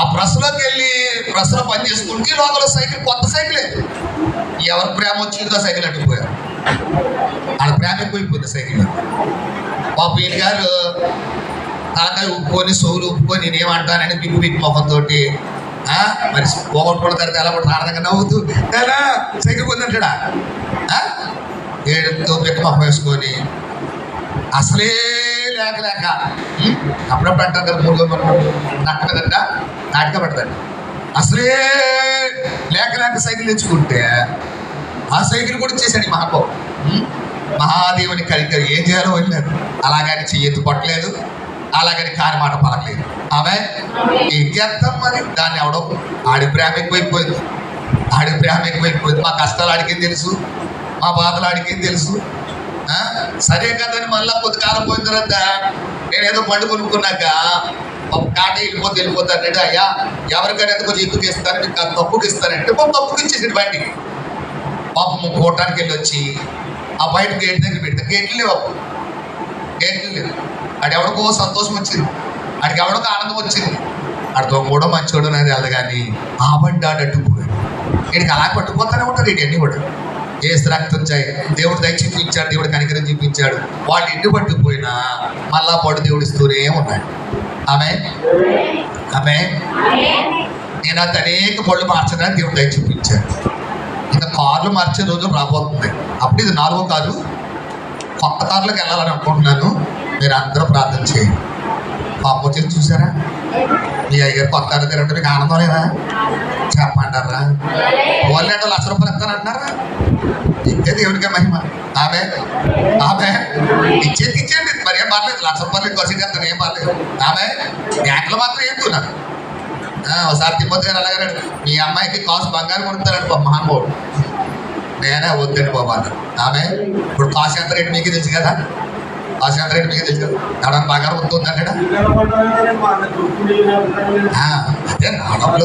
ఆ ప్రెస్లోకి వెళ్ళి ప్రెస్లో పని చేసుకుంటే లోపల సైకిల్, కొత్త సైకిలే. ఎవరు ప్రేమ వచ్చిందో సైకిల్ అడ్డుపోయారు. వాళ్ళ ప్రేమ ఎక్కువైపోయింది సైకిల్. పాప ఈయన గారు తలకాయ ఉప్పుకొని, సోలు ఉప్పుకొని, నేనేమంటానని బిగ్గు బిగ్గు మొహంతో మరి పోగొట్టుకున్న తర్వాత ఎలా కూడా ఆనందంగా నవ్వుతూ సైకిల్ పొందంటాడా ఏడుతో బిగ్గు మొహం వేసుకొని అసలే లేక అప్పుడప్పుడు అంటారు కదా, మూడు నక్కదంట నాటిక పడదండి. అసలే లేక సైకిల్ తెచ్చుకుంటే ఆ సైకిల్ కూడా ఇచ్చేసాడు మహాబాబు. మహాదేవుని కరికరి ఏం చేయాలో వెళ్ళారు. అలాగని చెయ్యెత్తు పట్టలేదు, అలాగని కాని మాట పలకలేదు. ఆమె ఏం చేస్తాం మరి? దాన్ని ఎవడో ఆడి ప్రేమ ఎక్కువైపోయింది. మా కష్టాలు ఆడికేం తెలుసు, మా బాధలు ఆడికేం తెలుసు. సరే కదని మళ్ళీ కొద్ది కాలం పోయిన తర్వాత నేనేదో పండు కొనుక్కున్నాక కాట వెళ్ళిపోతానంటే, అయ్యా ఎవరికైనా ఎంత కొంచెం ఎక్కువ ఇస్తాను, మీకు తప్పుకి ఇస్తానంటే తప్పుకి ఇచ్చేసాడు బండికి. పాపం కోటానికి వెళ్ళి వచ్చి ఆ బయట గేట్ దగ్గర పెడితే గేట్లు లేవు. ఆడెవడికో సంతోషం వచ్చింది, ఆడికి ఎవడికో ఆనందం వచ్చింది. ఆడితో కూడా మంచోడు అనేది వెళ్ళదు, కానీ ఆ బండి ఆడట్టుకుపోయాడు. వీడికి అలా పట్టుకుపోతానే ఉంటారు వీటి కూడా. ఏసు రక్తం దేవుడు దయ చూపించాడు, దేవుడు కనికరం చూపించాడు. వాళ్ళు ఇంటి పట్టుకుపోయినా మళ్ళా పడు దేవుడు ఇస్తూనే ఉన్నాడు. ఆమె నేను అది అనేక పళ్ళు మార్చడానికి దేవుడు దయ చూపించాడు. ఇంకా కార్లు మార్చే రోజు రాబోతుంది. అప్పుడు ఇది 4వ కారు, కొత్త కార్లోకి వెళ్ళాలని అనుకుంటున్నాను. మీరు అందరూ ప్రార్థన చేయండి. పాప వచ్చేసి చూసారా, మీ అయ్యారు కొత్త కారు తిరంటే మీకు ఆనందం లేదా? చెప్పంటారా? వాళ్ళు అంటే ₹1,00,000 ఇస్తానంటున్నారా? ఇంతే దేవుడికే మహిమ. ఆమె ఇచ్చేయండి, మరి ఏం పర్లేదు. ₹1,00,000 ఖర్చు చేస్తాను, ఏం పర్లేదు. ఆమె బ్యాంకులో మాత్రం ఏం తిన్నాను. ఒకసారి తిమ్మతి గారు అలాగే మీ అమ్మాయికి కాసు బంగారం కొనుక్తారండి బాబు మహానుభావుడు. నేనే వద్దండి బాబు అన్నాను. ఆమె ఇప్పుడు కాసు ఎంత రేటు మీకు తెలుసు కదా, కాసు ఎంత రేటు మీకు తెలుసు కదా. ఎవడన్నా బంగారం వస్తుందంటే అదే నాడప్పుడు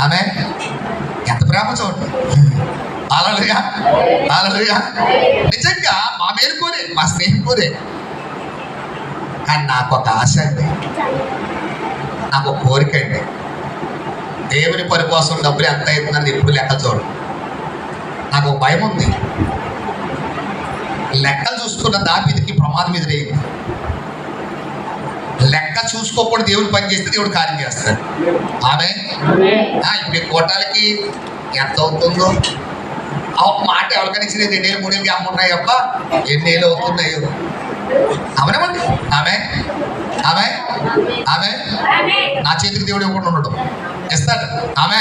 ఆమె ఎంత ప్రేమ చూడండి. హల్లెలూయా. నిజంగా మా మేలుకోరే, మా స్నేహం కోరే. కానీ నాకు ఒక ఆశ అండి, నాకు ఒక కోరిక అండి. దేవుని పని కోసం డబ్బులు ఎంత అవుతుందని ఎప్పుడు లెక్క చూడు. నాకు ఒక భయం ఉంది. లెక్కలు చూసుకున్న దావీదుకి ప్రమాదం ఎదురైంది. లెక్క చూసుకోకుండా దేవుడు పని చేస్తే దేవుడు కార్యం చేస్తాడు. ఆమె ఇప్పుడు కోటాలకి ఎంత అవుతుందో ఆ ఒక మాట ఎవరికైనా ఇచ్చిన 2 ఏళ్ళు 3 ఏళ్ళకి అమ్మున్నాయి అబ్బా, ఎన్ని ఏళ్ళు అవుతున్నాయో. అవునేమండి? ఆమె నా చేతికి దేవుడు ఇవ్వకుండా ఉండడు, ఇస్తాడు. ఆమె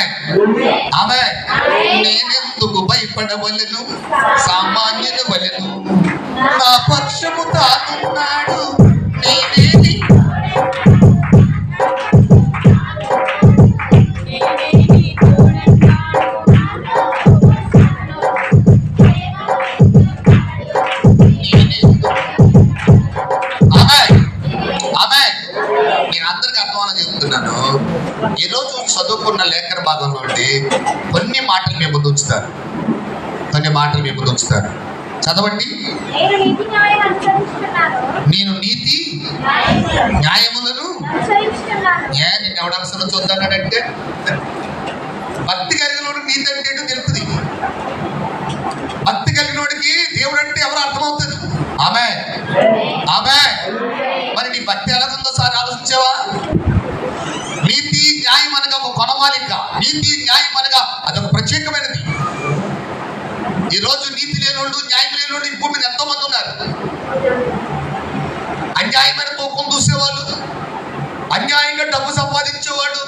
నేనెందుకు భయపడవలెను, సామాన్యుని వలెను నా పక్షము తానున్నాడు. నేనేమి చెప్తున్నాను. ఈరోజు చదువుకున్న లేఖన భాగంలో కొన్ని మాటలు మీ ముందు ఉంచుతారు. చదవండి. నేను నీతి న్యాయములను నిన్ను ఎవడ అనుసరించొద్దన్నాడంటే, భక్తి కలిగినోడు నీతి అంటే తెలుస్తుంది. భక్తి కలిగినోడికి దేవుడు అంటే ఎవరు అర్థమవుతుంది. ఆమె మరి నీ భక్తి ఎలాగుందో సార్ ఆలోచించావా? నీతి న్యాయం అనగా ఒక కొనమాలిక, నీతి న్యాయం అనగా అదొక ప్రత్యేకమైనది. ఈరోజు నీతి లేనోళ్ళు, న్యాయం లేనోళ్ళు ఈ భూమి మీద ఎంతో మంది ఉన్నారు. అన్యాయమైన తూకం చూసేవాళ్ళు, అన్యాయంగా డబ్బు సంపాదించేవాడు,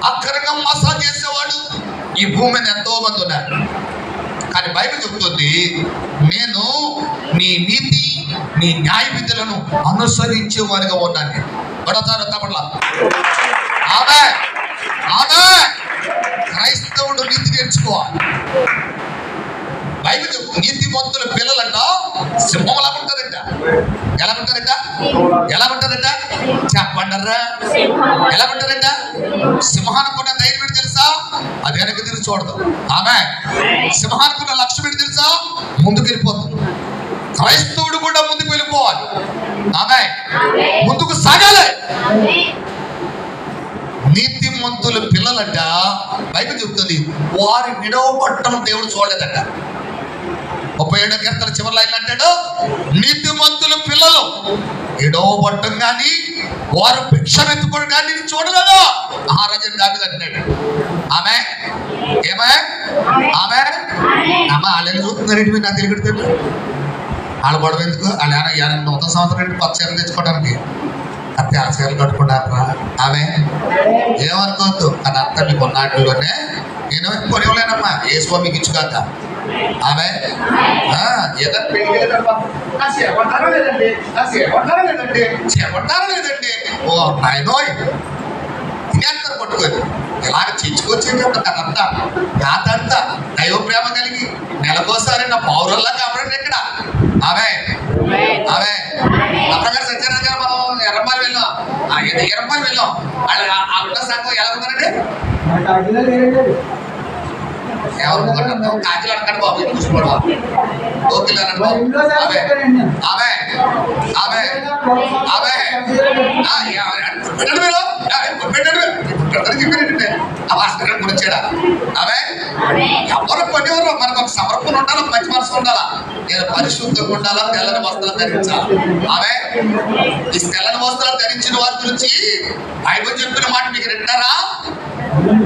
అక్కరంగా మోసాలు చేసేవాడు ఈ భూమి మీద ఎంతో మంది ఉన్నారు. కానీ బైబిల్ చెబుతుంది, నేను నీ నీతి నీ న్యాయ విధులను అనుసరించేవారిగా ఉన్నాను. పడతారు తప్పట్లా. క్రైస్తవుడు నీతి నేర్చుకోవాలి. బైబిల్ నీతిమంతుల పిల్లలంట సింహం ఎలా ఉంటారంట. చెప్పండర్రా, ఎలా ఉంటారంట? సింహానుకున్న ధైర్యం ఏంటి తెలుసా? అది వెనక్కి తిరిగి చూడదు. సింహానుకున్న లక్ష్యం ఏంటి తెలుసా? ముందుకు వెళ్ళిపోతుంది. క్రైస్తవుడు కూడా ముందుకు వెళ్ళిపోవాలి. ముందుకు సాగాలి. నీతిమంతుల పిల్లలంట బైబిల్ చెప్తుంది వారి విడవబట్టం దేవుడు చూడలేదట. 37వ కీర్తన చివరి లైన్ అంటాడు, నీతిమంతుల పిల్లలు విడవబట్టం కానీ వారు భిక్షమెత్తుకోవడం కానీ నేను చూడలేదు. మహారాజు దావీదు అంటున్నాడు. ఆమె ఏమే ఆమె అమ్మ వాళ్ళని చూస్తున్నారేంటి మీరు నాకు తెలియదు. వాళ్ళు గొడవ ఎందుకు? వాళ్ళు నూతన సంవత్సరం కొత్త చీరలు తెచ్చుకోవడానికి అత్తే ఆ చీరలు కట్టుకుంటారా? ఆమె ఏమనుకోవద్దు, కానీ అంతా మీకు ఉన్నాటిలోనే నేను కొనివ్వలేనమ్మా, వేసుకో మీకు ఇచ్చుకాక. ఆమె లేదండి ఓ నాయనోయ్ తినేస్తారు పట్టుకొని ఇలాగ చేయించుకొచ్చేటప్పుడు కదంతా కాదంతా దైవ ప్రేమ కలిగి నెలకోసారి నా పౌరుల్లా కాబట్టి ఇక్కడ ఆమె ఆమె అప్పగారు సత్యనారాయణ గారు మనం ఎర్రమ్మాలి వెళ్ళాం. ఎర్రమ్మాలి వెళ్ళాం. వాళ్ళ సంఘం ఎలా ఉన్నారండి? ఎవరు కాకిలు అనకండి బాబు, చూసుకోవడం ఓకేలు అనండి బాబు. ఆమె ఆమె ఆమె పెట్టండి మీరు పెట్టండి ఆ భాస్కర్ గురించాడా? ఆమె ఎవరు పనివారు మనకు ఒక సమర్పణ ఉండాలి, మంచి మనసు ఉండాలా, నేను పరిశుద్ధంగా ఉండాలా, తెల్లని వస్త్రాలు ధరించాలి. ఆమె ఈ తెల్లని వస్త్రాలు ధరించిన వారి గురించి బైబిల్ చెప్పిన మాట మీకు వింటారా?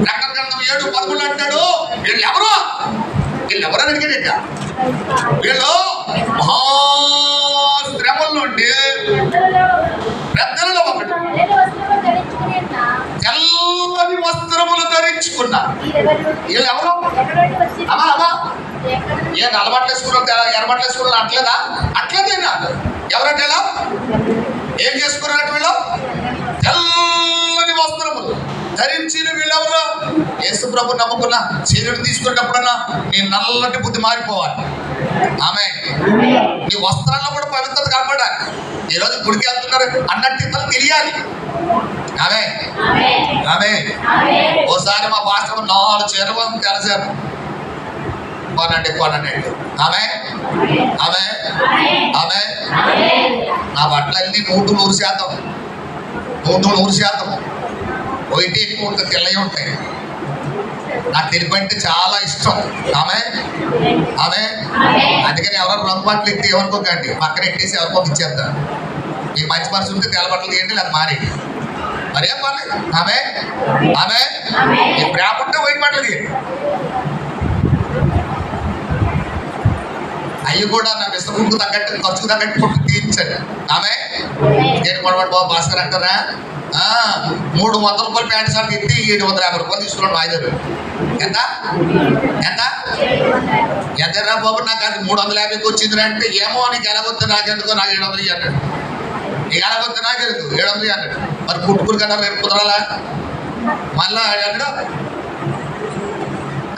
ప్రకటన గ్రంథం 7:11 అంటాడు, వీళ్ళు ఎవరు అని అడిగాడట. వీళ్ళు మహాశ్రమల నుండి పెద్దలలో ఒకటి తెల్లని వస్త్రములు ధరించుకున్నారు. వీళ్ళు ఎవరు? అమ్మా అమ్మా ఏ నల్లబట్టలు వేసుకున్నారు, ఎర్రబట్టలు వేసుకున్నారు అట్లేదా? అట్లేదేనా? ఎవరంటే ఏం చేసుకున్నట్టు వీళ్ళు? తెల్లని వస్త్రములు ధరించిన వీళ్ళెవరు? యేసు ప్రభు నమ్ముకున్నా శరీరం తీసుకునేటప్పుడన్నా నీ నల్లటి బుద్ధి మారిపోవాలి. ఆమె నీ వస్త్రాల్లో కూడా పవిత్రత కనపడాలి. ఈరోజు గుడికి వెళ్తున్నారు అన్నట్టు ఇతరులు తెలియాలి. ఆమె ఆమె ఓసారి మా పాస్టర్ 4 చీరలు తెలసారు కొనండి. ఆమె ఆమె ఆమె నా బట్టలన్నీ 100% 100% వైట్ ఎక్కువ ఉంటుంది, తెల్లవి ఉంటాయి. నాకు తెలుపు అంటే చాలా ఇష్టం. ఆమె ఆమె అందుకని ఎవరైనా రంగు బట్టలు ఎత్తి ఏమనుకోకండి, పక్కన ఎట్టేసి ఎవరికో ఇచ్చేస్తారు. మీకు మంచి మనసు ఉంటే తెల్ల బట్టలు తీయండి, లేదా మారి మరేం పర్లేదు. ఆమె ఆమె ఈ ప్రేమ ఉంటే వైట్ బట్టలు తీయండి. అవి కూడా నా విస్తముకు తగ్గట్టు ఖర్చుకు తగ్గట్టు కొట్టు తీయించండి. ఆమె ఇదేంటి కొడబడి బాబు భాస్కర్ అంటారా? 300 రూపాయలు ప్యాంట్ షర్ట్ ఎత్తి 750 రూపాయలు తీసుకున్నాడు వాయిదారు. ఎంత ఎంత ఎంతరా బాబు? నాకు అది 350కి వచ్చింది అంటే ఏమో నీకు ఎలాగొద్దు, నాకెందుకో నాకు 700 అన్నాడు. నీకు ఎలాగొద్దు నాకెందుకు 700 అన్నాడు. మరి పుట్టుకుని కన్నా రేపు కుదరాలా? మళ్ళా అన్నాడు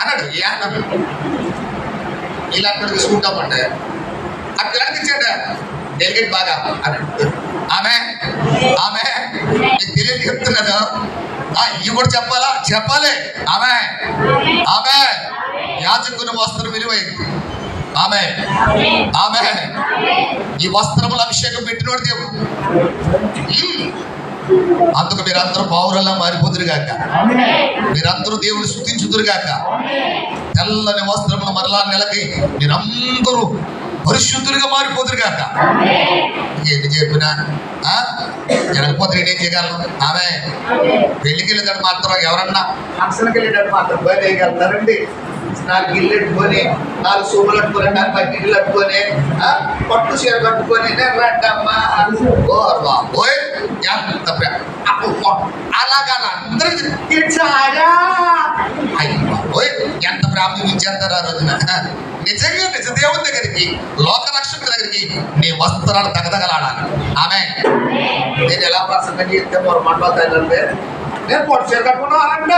అన్నాడు ఏ అన్నాడు ఇలా అక్కడ తీసుకుంటామంటే ఆ పిల్లడికి ఇచ్చాడ డెలిగేట్ బాగా అన్నాడు. ఆమె ఆమె నీకు తెలియదు చెప్తున్నాను, ఇవి కూడా చెప్పాలా? చెప్పాలి. ఆమె ఆమె యాజకుని వస్త్రం విలువైంది. ఆమె ఆమె ఈ వస్త్రముల అభిషేకం పెట్టినోడు దేవుడు. అందుకు మీరందరూ పౌరుల్లా మారిపోదురుగాక, మీరందరూ దేవుని స్తుతించుదురుగాక. తెల్లని వస్త్రములు మరలా నెలకి మీరందరూ పరిశుద్ధులుగా మారిపోదురుగాక. ఏంటి చెప్పినా జరగకపోతే నేనేం చేయగలను? ఆమె పెళ్లికి వెళ్ళేదాడు మాత్రం ఎవరన్నా ఫంక్షన్కి వెళ్ళేదాడు మాత్రం బయలుదేరగలుగుతారండి. 4 గిల్లు పెట్టుకొని 4 సూములు కట్టుకొని 4 బకెట్లు కట్టుకొని పట్టు చీర కట్టుకొని రండమ్మా పోయి ఎంత అలాగా అందరూ పోయి ఎంత ప్రేమ చూపించేస్తారు ఆ రోజున. నిజంగా నిజ దేవుని దగ్గరికి, లోక రక్షకుడి దగ్గరికి నీ వస్త్రాలు తగదగలాడాలి. ఆమె నేను ఎలా ప్రసంగం చేస్తే మంటోతాయంటే నేను పొట్టు చీర కట్టుకున్నానంట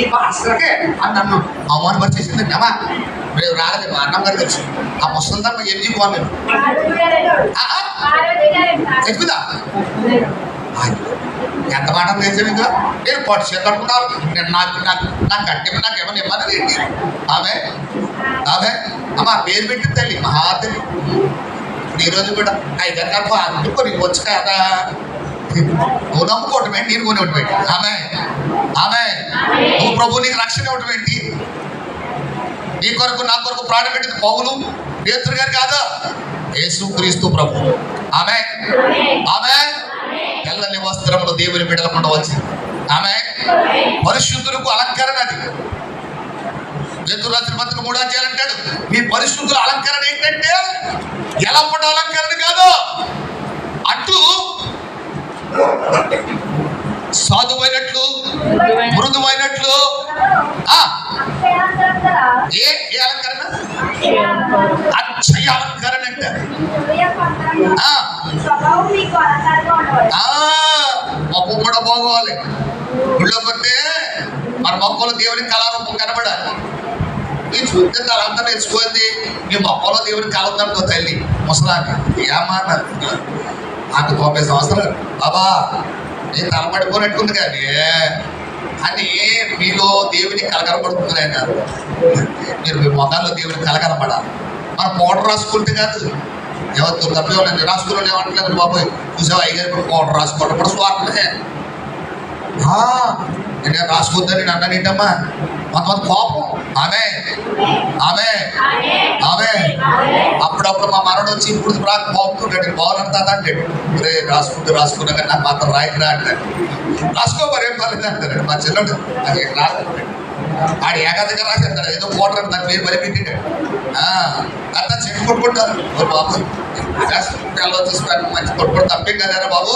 ఈ భాస్కర్కే అని నన్ను అవమానపరిచేసిందండి. అమ్మా మేము రాలేదు, మా అన్నం గారు తెలుసు. ఆ ముసలిదమ్మ ఏం చెప్పాను నేను చెప్పుదా ఎంత మాట తెలుసా మీకు? నేను పొట్టు చీర కట్టుకున్నాను, నేను నాకు కట్టి నాకు ఏమన్నా ఇవ్వదు ఏంటి? ఆమె ఆమె అమ్మ పేరు పెట్టింది తల్లి మహాతల్లి. ఈరోజు కూడా 5 గంటలకు అందుకొని వచ్చు కదా నువ్వు నమ్ముకోవటం ఏంటి, నేను కొనివ్వటం ఏంటి? ఆమె ఆమె నువ్వు ప్రభు నీకు రక్షణ ఇవ్వటం ఏంటి? నీ కొరకు నా కొరకు ప్రాణం పెట్టింది పౌలు పేతురు గారు కాదా? యేసుక్రీస్తు ప్రభు. ఆమె ఆమె తెల్లని వస్త్రములు దేవుని బిడ్డలకుండా వచ్చింది. ఆమె పరిశుద్ధులకు అలంకరణ. అది పేతురు రాసిన పత్రిక 3వ అధ్యాయం అంటాడు, మీ పరిశుద్ధుల అలంకరణ ఏంటంటే ఎలా పడ్డ అలంకరణ కాదు, అటు సాధువైనట్లు మృదువైనట్లు. ఏ అలంకరణ? అక్షయ అలంకరణ అంటే మొక్క కూడా బాగోవాలి. గుళ్ళో కొట్టే మన మొక్కలో దేవునికి కళారూపం కనబడాలి. నీ చూస్తే తలంతా నేర్చుకోండి, నీ మొక్కలో దేవునికి కళ ఉందనుకో తల్లి ముసలాకి ఏమాట నాకు 90 సంవత్సరాలు బాబా నేను తలపడిపోయినట్టుంది కానీ అని మీలో దేవునికి కలకనపడుతుంది ఆయన. మీరు మీ మొఖాల్లో దేవునికి కలకనపడాలి. మనం పౌడర్ రాసుకుంటే కాదు, ఎవరు తప్పేవాళ్ళని రాసుకుని ఏమంటలేదు బాబోయ్ చూసావు అయ్యగారు పౌడర్ రాసుకోవడం కూడా స్వార్థమే. నేను రాసుకోద్దని నేను అన్నానేంటమ్మా కొంతమంది కోపం. ఆమె ఆమె ఆమె అప్పుడప్పుడు మా మనడు వచ్చి ఇప్పుడు నాకు బాగుంటుంటాడు, బాగున్నాడు తాత అంటాడు. రే రాసుకున్నా కానీ నాకు మాత్రం రాయికి రా అంటాడు. రాసుకో మరి ఏం కాలేదు అంటాడు మా చిన్నడు. అది రాసుకుంటాడు ఆడు ఏకాదిగా రాసేస్తాడు, ఏదో కోటర్ దాని పేరు మరి పెట్టాడు. అంతా చెట్టు కొట్టుకుంటారు బాబు చూసుకుంటాను మంచి కొట్టుకోవడం తప్పేం కదారా బాబు,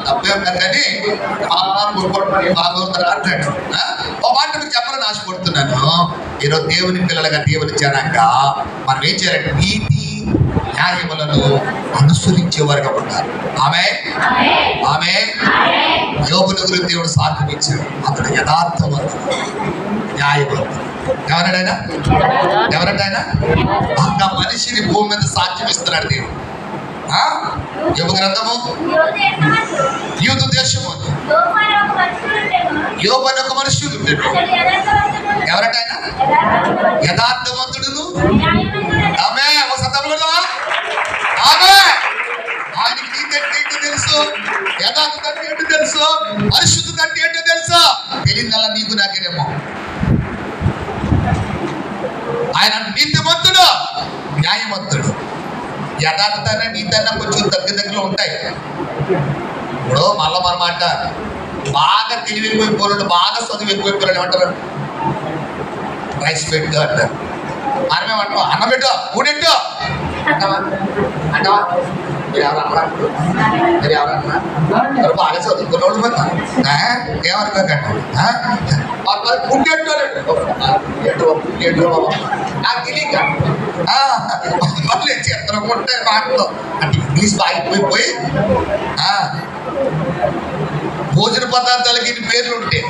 తప్పేం కదా కానీ కొట్టుకోవడం బాబు అంటాడు. ఒక మాట మీకు చెప్పాలని ఆశపడుతున్నాను. ఈరోజు దేవుని పిల్లలుగా దేవుని జనంగా మనం ఏం చేయాలంటే నీతి న్యాయములను అనుసరించేవారుగా ఉంటారు. ఆమె ఆమె యోగుల గురించి దేవుడు సాక్ష్యం ఇచ్చాడు. అతడు యథార్థవంతుడు న్యాయవంతుడు. ఎవరంటైనా ఒక మనిషిని భూమి మీద సాక్ష్యం ఇస్తున్నాడు దేవుడు. యోబు గ్రంథము యూదు దేశము యోబు అని ఒక మనుషుడు ఎవరంటైనా యథార్థవంతుడును. ఆమె ఒక శతంలో ఆమె ఆయనకి నీతి అంటే ఏంటో తెలుసు, యథార్థత అంటే ఏంటో తెలుసు, పరిశుద్ధత అంటే ఏంటో తెలుసు. తెలియదల్లా నీకు నాకేనేమో. ఆయన నీతిమంతుడు న్యాయవంతుడు. యథార్థత నీతి అన్న కొంచెం దగ్గరలో ఉంటాయి. ఇప్పుడు మళ్ళా మన మాట బాగా తెలివి ఎక్కువైపోయినాడు, బాగా చదువు ఎక్కువైపోయాడు ఏమంటారు, రైస్ పెట్టు అంటారు. మనమేమంటాం అన్నం పెట్టు ఊడెట్టు అంటావా అంటావా? మీరు ఎవరన్నా మీరు ఎవరన్నా మీరు బాగా చదువుకున్న వాళ్ళు పోతా ఏమనుకోకండి పుట్టెట్టు నాకు తెలియక మళ్ళీ చెత్తనం ఉంటాయి మాటలు అంటే ఇంగ్లీష్ బాగా పోయి భోజన పదార్థాలకి ఇన్ని పేర్లు ఉంటాయి.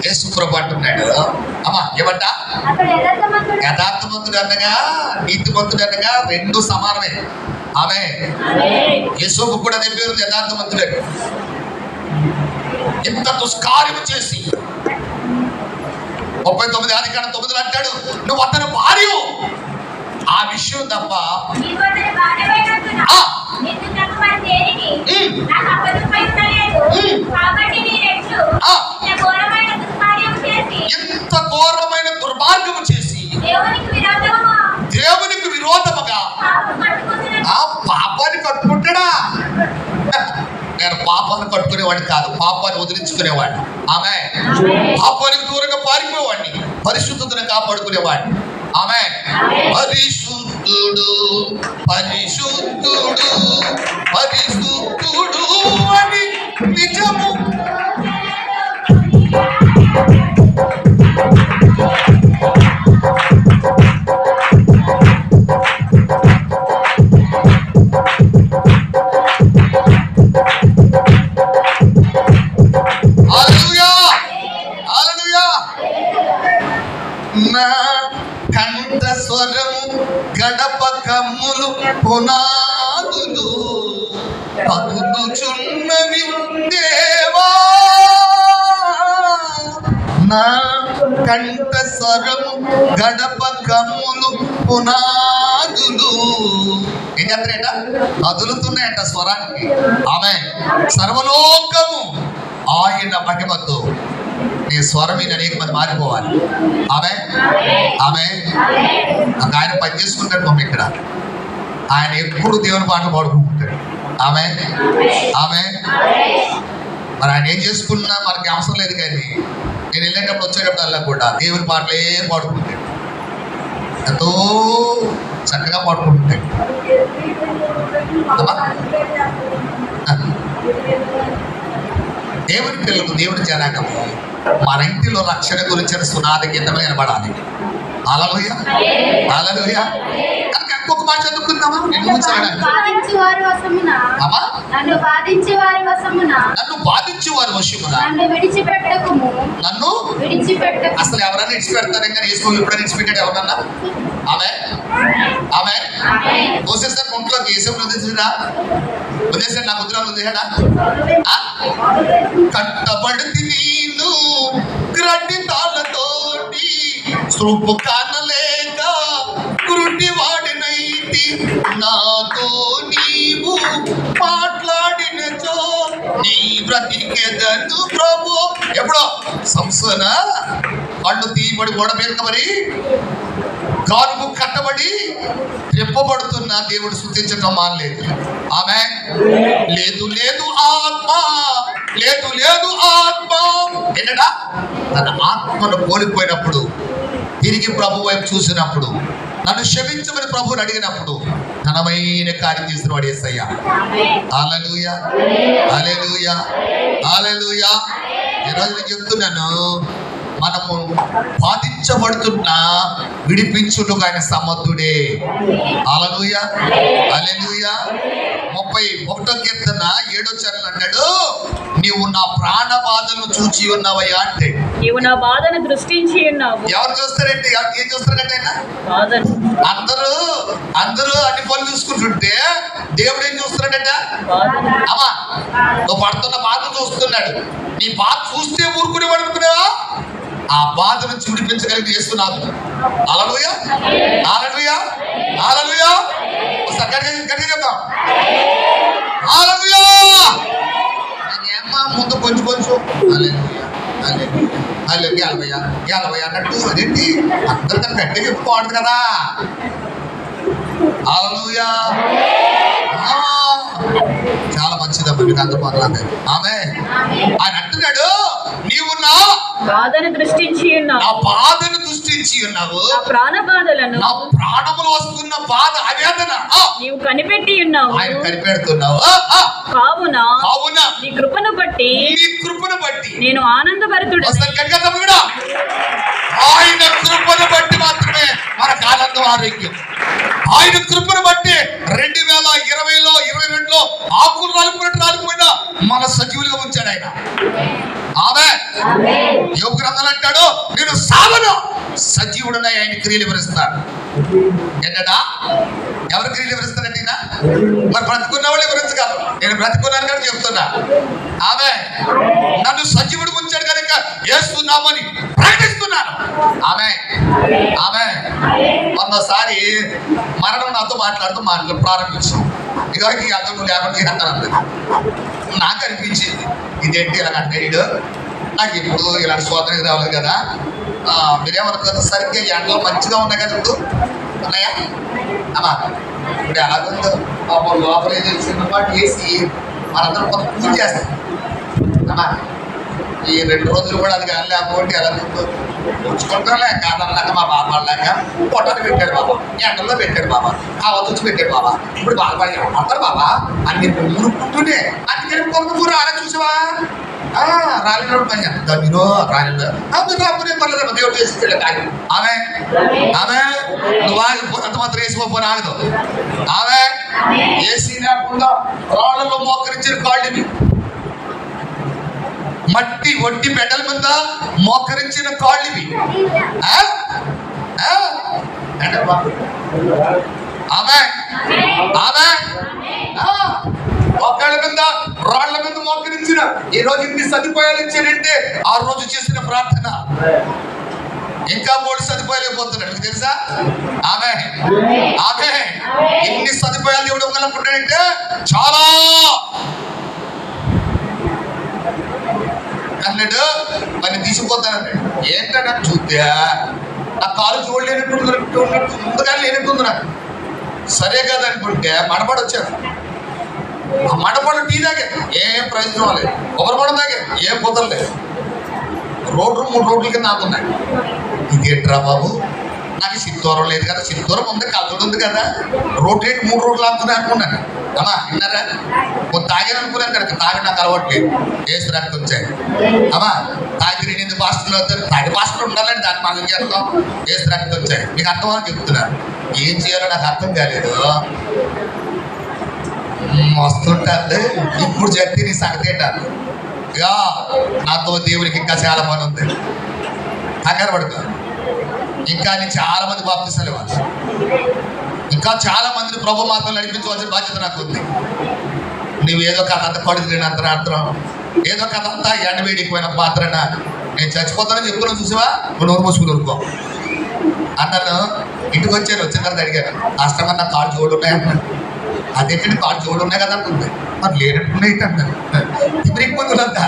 యేసుప్రభు అంటున్నాడు అమ్మా ఏమంట యథార్థవంతుడు అనగా నీతిమంతుడు అనగా రెండు సమానమే. ఆమె యేసుకు కూడా అదే పేరు యథార్థవంతుడే. ఇంత దుష్కార్యము చేసి 39 ఆదికాండం 9 అంటాడు నువ్వు అతను భార్య. ఆ విషయం తప్ప ఎంత ఘోరమైన దుర్మార్గము చేసి దేవునికి విరోధముగా ఆ పాపాన్ని కట్టుకుంటాడా? నేను పాపాన్ని కట్టుకునేవాడిని కాదు, పాపాన్ని వదిలించుకునేవాడిని. ఆమె పాపానికి దూరంగా పారిపోయేవాడిని, పరిశుద్ధతను కాపాడుకునేవాడిని. ఆమె పరిశుద్ధుడు పరిశుద్ధుడు పరిశుద్ధుడు అని నిజము. నా కంఠ స్వరము గడప కమ్ములు పునాదులు పదులుచున్నవి దేవా. నా కంఠ స్వరము గడప కమ్ములు పునాదులు నదులు ఏం చేస్తాయంట? కదులుతున్నాయంట స్వరానికి. ఆమె సర్వలోకము ఆయన మహిమతో నీ స్వరం మీద అనేక మంది మారిపోవాలి. ఆమె ఆమె ఆయన పని చేసుకుంటాడు మమ్మీ ఇక్కడ. ఆయన ఎప్పుడు దేవుని పాటలు పాడుకుంటాడు. ఆమె ఆమె మరి ఆయన ఏం చేసుకున్నా మనకి అవసరం లేదు, కానీ నేను వెళ్ళేటప్పుడు వచ్చేటప్పుడు అలా కూడా దేవుని పాటలే పాడుకుంటాడు. ఎంతో చక్కగా పాడుకుంటాడు. దేవుని పిల్లలు, దేవుని జనాంగము మన ఇంటిలో రక్షణ గురించిన సునాద గీతమే వినబడాలి. హల్లెలూయా హల్లెలూయా. కనుక ఇంకొక మాట చదువుకుందామా? నేను నన్ను బాధించి వారి వశమున నన్ను విడిచిపెట్టకుము. నన్ను విడిచిపెట్టకు. అసలు ఎవరైనా విడిచిపెడతారు కానీ వేసుకో ఎప్పుడైనా విడిచిపెట్టాడు ఎవరన్నా? ఆమె ఆమె మోసేసారి కొంట్లోకి వేసే వదిలేసినా వదిలేసాడు. నాకు వదిలేడు వదిలేడా? కట్టబడి నేను గ్రడ్డి తాళ్ళతోటి సృపు కానలేక కురుటి వాడినైతి నాతో నీవు మాట్లాడినచో నీ బ్రతికెదను ప్రభు. ఎప్పుడో సంసన కళ్ళు తీయబడి గోడ మీద మరి కాలుకు కట్టబడి రెప్పబడుతున్న దేవుడు స్తుతించటం మానలేదు. ఆమె లేదు లేదు ఆత్మ, లేదు లేదు ఆత్మ. ఏంటా? తన ఆత్మను కోల్పోయినప్పుడు తిరిగి ప్రభు వైపు చూసినప్పుడు, నన్ను క్షమించమని ప్రభువుని అడిగినప్పుడు ఘనమైన కార్యం చేసిన వాడు యేసయ్య. హల్లెలూయా హల్లెలూయా హల్లెలూయా. ఈరోజు నేను చెప్తున్నాను, మనము బాధించబడుతున్నా విడిపించుటకు ఆయన సమర్థుడే. హల్లెలూయా హల్లెలూయా. 31వ కీర్తన 7వ చరణం అంటాడు, నీవు నా ప్రాణ బాధను చూచి ఉన్నావయ్యా అంటే. నీవు నా బాధను దృష్టించి ఉన్నావు. ఎవరు చూస్తారంటే? ఏం చూస్తారంటే ఆయన? అందరూ అన్ని పనులు చూసుకుంటుంటే దేవుడు ఏం చూస్తున్నాడట? అమ్మా నువ్వు పడుతున్న బాధ చూస్తున్నాడు. నీ బాధ చూస్తే ఊరుకునేవాడు అనుకునేవా? ఆ బాధ నుంచి విడిపించగలిగి చేస్తున్నాడు. హల్లెలూయా హల్లెలూయా హల్లెలూయా. ఒకసారి గట్టిగా చెప్తాం హల్లెలూయా. ఏమ్మా ముందు కొంచెం హల్లెలూయా హల్లెలూయా హల్లెలూయా అన్నట్టు అదేంటి? అందరికన్నా గట్టిగా చెప్పుకోవాలి కదా. హల్లెలూయా. చాలా మంచిదమ్మా, మీకు అందరూ మొదలైంది. ఆమె ఆయన అంటున్నాడు, నీవు నా బాధను దృష్టించి ఉన్నావు. నా బాధను దృష్టించి ఉన్నావు. నా ప్రాణ బాధలను, నా ప్రాణములు వస్తున్న బాధ ఆవేదన నీవు కనిపెట్టి ఉన్నావు. ఆయన కనిపెడుతున్నావు. కావున నీ కృపను బట్టి నేను ఆనందభరితుడు. ఆయన కృపను బట్టి మాత్రమే మనకు ఆనందం, ఆరోగ్యం. ఆయన కృపను బట్టి 2020లో 2022లో ఆకులు రాలిపోయినా మన సజీవులుగా ఉంచాడు ఆయన. ఆమె యోగ గ్రంథాలు అంటాడు, నేను సావను, సజీవుడున్నాయి ఆయన క్రియలు వివరిస్తాడు. ఏంటా? ఎవరు క్రియలు వివరిస్తారంటే ఈయన? మరి బ్రతుకున్న వాళ్ళు వివరించగలరు. నేను బ్రతుకున్నాను కానీ చెప్తున్నా. ఆమె నన్ను సజీవుడు ఉంచాడు కనుక యేసునామని ప్రకటిస్తున్నాను. ఆమె ఆమె మొన్నసారి మరణం నాతో మాట్లాడుతూ ప్రారంభించాం. ఇక ఈ అతను లేకుండా అంటారు. నాకు అనిపించింది, ఇదేంటి ఇలా అంటాడు, నాకు ఇప్పుడు ఇలాంటి స్వాతంత్రం రావాలి కదా. మీరేమనుకుంటారు? సరిగ్గా ఎండలో మంచిగా ఉన్నాయి కదా ఇప్పుడు ఉన్నాయా అమ్మా? ఇప్పుడు ఎలాగుందో పాపం లోపల తెలిసిన పాటు వేసి మనందరం కొంత పూజ చేస్తాం అమ్మా. ఈ 2 రోజులు కూడా అది కానీ లేకపోతే ఎలా ఉంచుకుంటారులే కాదన్నాక మా బాబాళ్ళాక పొట్టలు పెట్టాడు బాబా, ఎండల్లో పెట్టాడు బాబా, కావచ్చు పెట్టాడు బాబా. ఇప్పుడు బాధపడి అంటారు బాబా అన్ని మునుకుంటూనే అందుకని కొంత ఊరు అలా చూసావా రాలినోడు పని మీరు రాలిన రాబోయే పర్లేదు దేవుడు చేసి కానీ ఆమె ఆమె నువ్వు ఆగిపోతే మాత్రం వేసిపోని ఆగదు. ఆమె ఏసీ లేకుండా రాళ్ళలో మోకరించిన కాళ్ళని, మట్టి ఒట్టి పెడల మీద మోకరించిన కాళ్ళివి. ఆమె ఆమె ఒకళ్ళ మీద రాళ్ల మీద మోకరించిన. ఈ రోజు ఇన్ని సదుపాయాలు ఇచ్చాడంటే ఆ రోజు చేసిన ప్రార్థన. ఇంకా 3 సదుపాయాలు ఇవ్వబోతున్నాడు, మీకు తెలుసా? ఆమె ఆమె ఎన్ని సదుపాయాలు దేవుడు ఇవ్వాలనుకుంటాడంటే చాలా అన్నాడు. మరి తీసుకుపోతానండి. ఏంటంటే చూద్దా నా కాలు చూడలేనట్టు ముందుగా లేనట్టుంది నాకు. సరే కదా అనుకుంటే మడపడి వచ్చాను. ఆ మడపడు టీ తాగాను, ఏం ప్రయోజనం లేదు. కొబ్బరి పడ తాగాను, ఏం కుదరలేదు. 3 రోడ్ల కింద ఆగున్నాయి. ఇదేంట్రా బాబు, నాకు చిత్తూరం లేదు కదా, చిత్తూరం ఉంది, కల్లూరు ఉంది కదా, రోడ్లు ఏంటి 3 రోడ్లు ఆగుతున్నాయి అనుకున్నాను. అమ్మా విన్నారా? కొంత తాగాను అనుకున్నాను కదా, తాగి నాకు అలవాట్లేదు. ఏసు రక్తం వచ్చాయి. అమ్మా తాగి 8 భాషలు అవుతారు, తాగి భాషలు ఉండాలండి, దాన్ని మనం చేస్తాం. ఏసు రక్తం వచ్చాయి. మీకు అర్థమని చెప్తున్నాను. ఏం చేయాలో నాకు అర్థం కాలేదు. వస్తుంటారు ఇప్పుడు చెప్తే నీ సంగతి ఏంటారు. ఇక నాతో దేవునికి ఇంకా చాలా పని ఉంది. కంగారు పడుకో. ఇంకా నేను చాలా మంది బాప్తిస్తాను ఇవ్వాలి. ఇంకా చాలా మందిని ప్రభు మార్గంలో నడిపించవలసిన బాధ్యత నాకు ఉంది. నువ్వు ఏదో కథ అంతా కడుగులేనంత అర్థం, ఏదో కథ అంతా ఎండవేడిపోయిన పాత్రన నేను చచ్చిపోతానని చెప్పుకున్నాను. చూసావా, నువ్వు నోరు మూసుకుని ఊరుకో అన్నాను. ఇంటికి వచ్చాను, వచ్చిన తర్వాత అడిగాను, కష్టంగా నా కాళ్ళు జోడు ఉన్నాయన్నాను. అదేంటంటే కాళ్ళు జోడు ఉన్నాయి కదా అంటుంది. మరి లేనట్టున్నాయి అన్నాను. తిరిగిపోతుందంతా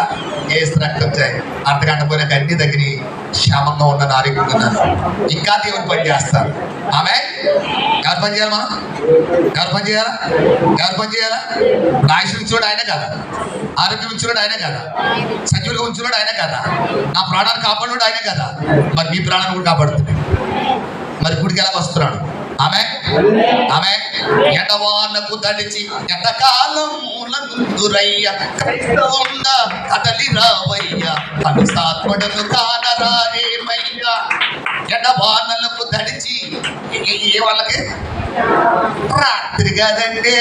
ఏసు రక్తం వచ్చాయి. అర్ధగంట పోయినాక అన్ని దగ్గర క్షేమంగా ఉన్నాను, ఆరోగ్యంగా. ఇంకా దేవుని పని చేస్తాను. ఆమె ఎవరు పని చేయాలి? మనం ఎవరు పని చేయాలా? ఎవరు పని చేయాలా? ఆయుష్ ఉంచున్నాడు ఆయనే కదా, ఆరోగ్యం ఉంచున్నాడు ఆయనే కదా, సజీవులుగా ఉంచున్నాడు ఆయనే కదా, నా ప్రాణాన్ని కాపాడున్నాడు ఆయనే కదా. మరి మీ ప్రాణాన్ని కూడా కాపాడుతున్నాడు. మరి గుడికి ఎలా వస్తున్నాడు? ఆమె ఆమె ఎడవాళ్ళకు తడిచి ఎంతకాలం మూలనురయ్య కదలి రావయ్య అనుసాత్మడను కానరారేమయ్య. ఎడవాళ్ళకు తడిచి ఏ వాళ్ళకి రాత్రి కాదండి,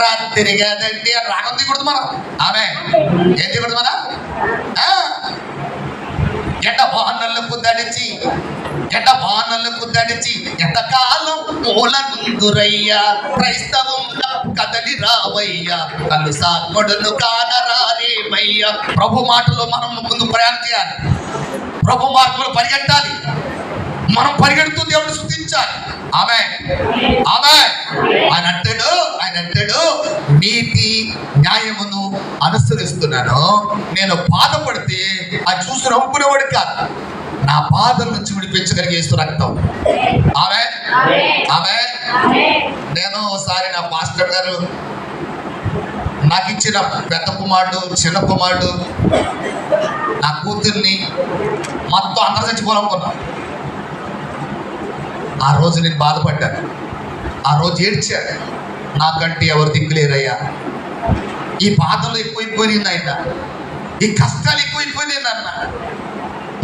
రాత్రి కాదండి రాగం దిగకూడదు మనం. ఆమె ఏం దిగకూడదు మనం? ఎడవాళ్ళకు తడిచి ఎడవానలకు తడిచి ఎంతకాలం మూలనురయ్యా క్రైస్తవంగా కదలి రావయ్యా కళ్ళు సాత్మడును కానరారేమయ్యా. ప్రభు మాటలో మనం ముందు ప్రయాణం చేయాలి, ప్రభు మార్గంలో పరిగెట్టాలి, మనం పరిగెడుతూ దేవుడు స్తుతించాలి. ఆమె ఆమె ఆయన అంటాడు నీతి న్యాయమును అనుసరిస్తున్నాను. నేను బాధపడితే అది చూసి నవ్వుకునేవాడు కాదు, నా బాధల నుంచి విడిపించగలిగే రక్తం. ఆమె ఆమె నేను ఒకసారి నా పాస్టర్ గారు నాకు ఇచ్చిన పెద్ద కుమారుడు, చిన్న కుమారుడు, నా కూతుర్ని మొత్తం అందరూ చచ్చిపోవాలనుకున్నాం. ఆ రోజు నేను బాధపడ్డాను, ఆ రోజు ఏడ్చాను. నాకంటే ఎవరు దిక్కులేరయ్యా, ఈ బాధలు ఎక్కువైపోయింది ఆయన, ఈ కష్టాలు ఎక్కువైపోయినాయి అన్న.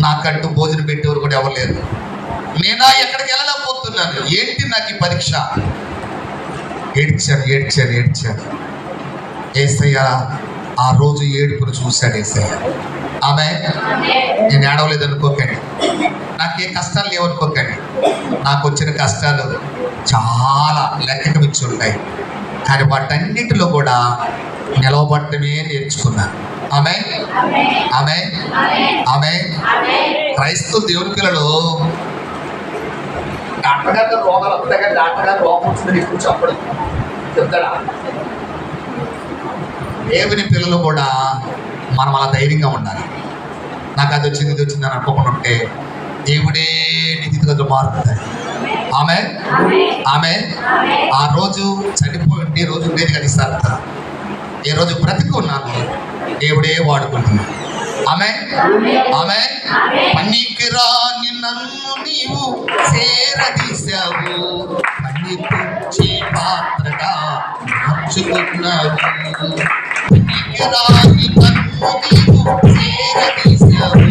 నాకంటూ భోజనం పెట్టేవారు కూడా ఎవరు లేరు. నేనా ఎక్కడికి వెళ్ళలేకపోతున్నాను. ఏంటి నాకు ఈ పరీక్ష? ఏడ్చాను. ఏసయ్య ఆ రోజు ఏడుపును చూశాడు ఏసయ్య. ఆమె నేను ఏడవలేదు అనుకోకండి, నాకు ఏ కష్టాలు లేవనుకోకండి. నాకు వచ్చిన కష్టాలు చాలా లెక్కకు మించి ఉంటాయి, కానీ వాటన్నిటిలో కూడా నిలవబట్టమే నేర్చుకున్నాను. ఆమె ఆమె ఆమె క్రైస్తవ దేవుని పిల్లలు డాక్టర్ గారు రోగాలు వస్తాయి కానీ డాక్టర్ గారు రోగం వచ్చిందని ఇప్పుడు చెప్పడం చెప్తాడా? దేవుని పిల్లలు కూడా మనం అలా ధైర్యంగా ఉండాలి. నాకు అది వచ్చింది ఇది వచ్చింది అని అనుకోకుండా ఉంటే దేవుడే స్థితిగతులు మారుతాయి. ఆమె ఆమె ఆ రోజు చనిపోయి రోజు ఉండేది కదా ఇస్తారు. ఏ రోజు బ్రతికున్నాను దేవుడే వాడుకుంటున్నాను. ఆమె ఆమె పనికి రాని నన్ను నీవు చేరదీశావు, పనికి పాత్రగా మార్చుకున్నావు. పనికి రాని నన్ను నీవు చేరదీశావు,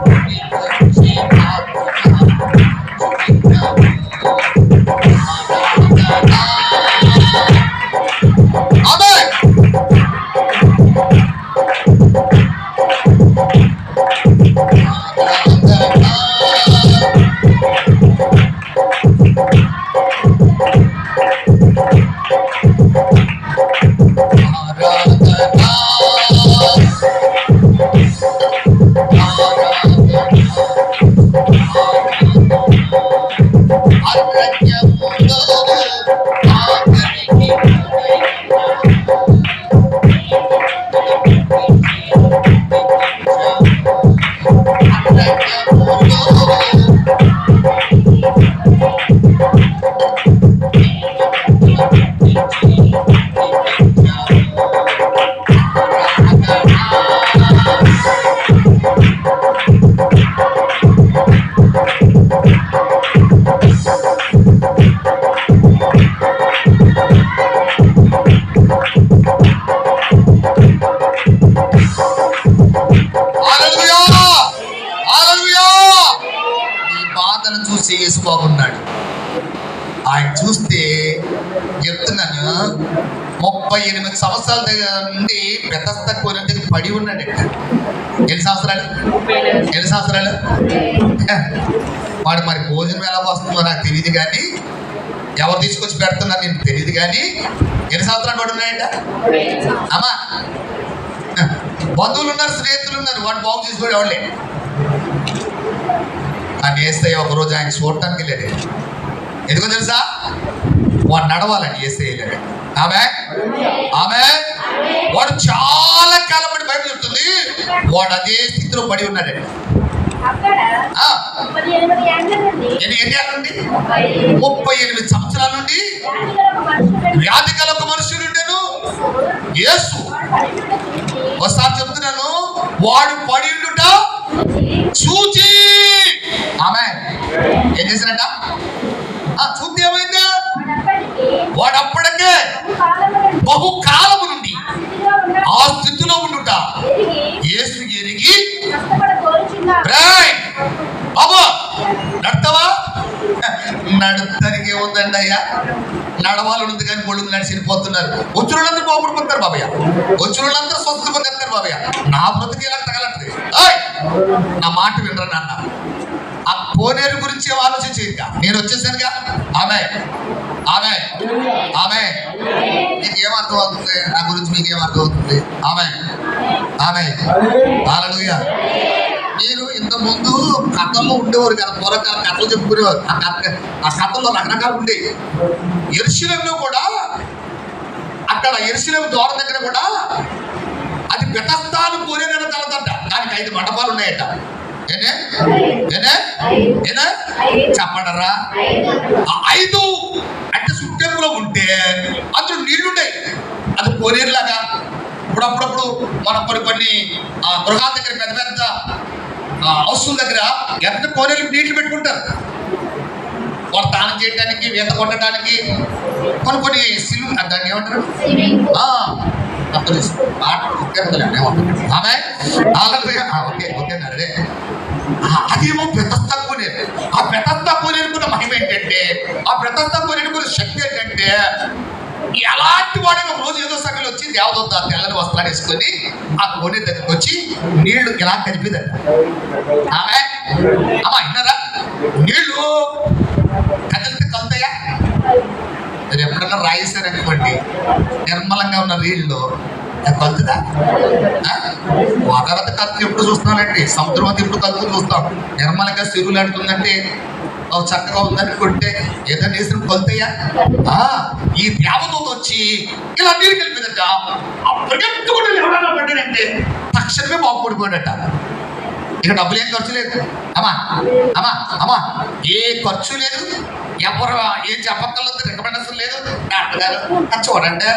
పనికి పాత్రగా మార్చుకున్నావు. ఆమె 28 సంవత్సరాల దగ్గర నుండి బెతస్దా కోనేరు దగ్గర పడి ఉన్నాడు. ఎన్ని సంవత్సరాలు? వాడు మరి భోజనం ఎలా వస్తుందో నాకు తెలియదు, కానీ ఎవరు తీసుకొచ్చి పెడుతున్నారు నేను తెలియదు, కానీ ఎన్ని సంవత్సరాలు పడి ఉన్నాయంట అమ్మా. బంధువులు ఉన్నారు, స్నేహితులు ఉన్నారు, వాడు బాగు చేసుకోడు ఎవరులే. కానీ ఏసయ్య ఒకరోజు ఆయన చూడటానికి లేదు. ఎందుకో తెలుసా? వాడు నడవాలని ఏసయ్యలేడు. ఆమె వాడు చాలా కాలం పడి బైబిల్ చెప్తుంది వాడు అదే స్థితిలో పడి ఉన్నాడు. ఎన్ని ఏళ్ళ నుండి? 38 సంవత్సరాల నుండి వ్యాధి గల ఒక మనుషులుండెను. యేసు ఒకసారి చెప్తున్నాను, వాడు పడి ఉండుట చూచి ఆమె ఏం చేసినట్ట? చూస్తే ఏమైందా? వాడు అప్పటికే బహుకాలము నుండి ఆ స్థితిలో ఉండుట యేసు ఎరిగి బాబు నడతావా? నడతానికి ఏముందండి అయ్యా, నడవాలని ఉంది కానీ ఒళ్ళు నడిచి వెళ్ళిపోతున్నారు. వచ్చులందరూ బాగుపడిపోతారు బాబయ్య, వచ్చులందరూ స్వస్థ పొందేస్తారు బాబయ్య. నా బ్రతుకు ఎలా తగలంటది? నా మాట వినరా నాన్న. ఆ కోనేరు గురించి ఆలోచించేదిగా నేను వచ్చేసానుగా. ఆమె మీకేం అర్థం అవుతుంది? నా గురించి మీకేం అర్థం అవుతుంది? ఆమె హల్లెలూయా. మీరు ఇంతకుముందు కథల్లో ఉండేవారు కదా, పూర్వకాల కథలు చెప్పుకునేవారు. ఆ కథల్లో రకరకాలు ఉండేవి. యెరూషలేములో కూడా, అక్కడ యెరూషలేము ద్వారం దగ్గర కూడా అది బెతస్దాను కోనేరు కలదంట. దానికి 5 మండపాలు ఉన్నాయట. చెప్పడరా? 5 అంటే సుట్టెంపులో ఉంటే అందులో నీళ్లుంటాయి. అది కోనేరులాగా. అప్పుడప్పుడు మనం కొన్ని గృహాల దగ్గర పెద్ద పెద్ద హౌస్ల దగ్గర ఎంత కోనేరు నీళ్లు పెట్టుకుంటారు. వారు స్నానం చేయడానికి, ఈత కొట్టడానికి కొన్ని సిల్లు దాన్ని ఏమంటారు? అదేమో బెతస్దా కోనేరు. ఆ బెతస్దా కోనేరు కూడా మహిమ ఏంటంటే, ఆ బెతస్దా కోనేరు కూడా శక్తి ఏంటంటే, ఎలాంటి వాడిని ఒక రోజు ఏదో సమయంలో వచ్చి దేవదూత తెల్లని వస్త్రాలు వేసుకొని ఆ కోనేరు దగ్గరికి వచ్చి నీళ్లు ఇలా కలిపిదంట. అమ్మా విన్నారా? నీళ్లు కదిలితే కలుతాయా? మీరు ఎప్పుడన్నా రాయేశారనుకోండి, నిర్మలంగా ఉన్న నీళ్ళు కలుతుందా? వాతావరణ కలుపు ఎప్పుడు చూస్తున్నానండి, సముద్రం అంతా ఎప్పుడు కలుపు చూస్తాం. నిర్మలంగా చెరువులు అంటుందంటే చక్కగా ఉందనుకుంటే ఏదైనా వేసిన కొలుతాయా? ఈ దేవదూత వచ్చి ఇలా నీళ్ళు కలిపిదట. అప్పటికెట్టుకుంటే ఎవరైనా పడ్డాడంటే తక్షణమే బాగుపడిపోయాడట. ఇక డబ్బులు ఏం ఖర్చు లేదు. అమ్మా ఏ ఖర్చు లేదు, ఎవరు ఏం చెప్పక్కర్లేదు, రికమెండేషన్ లేదు. డాక్టర్ గారు చూడండి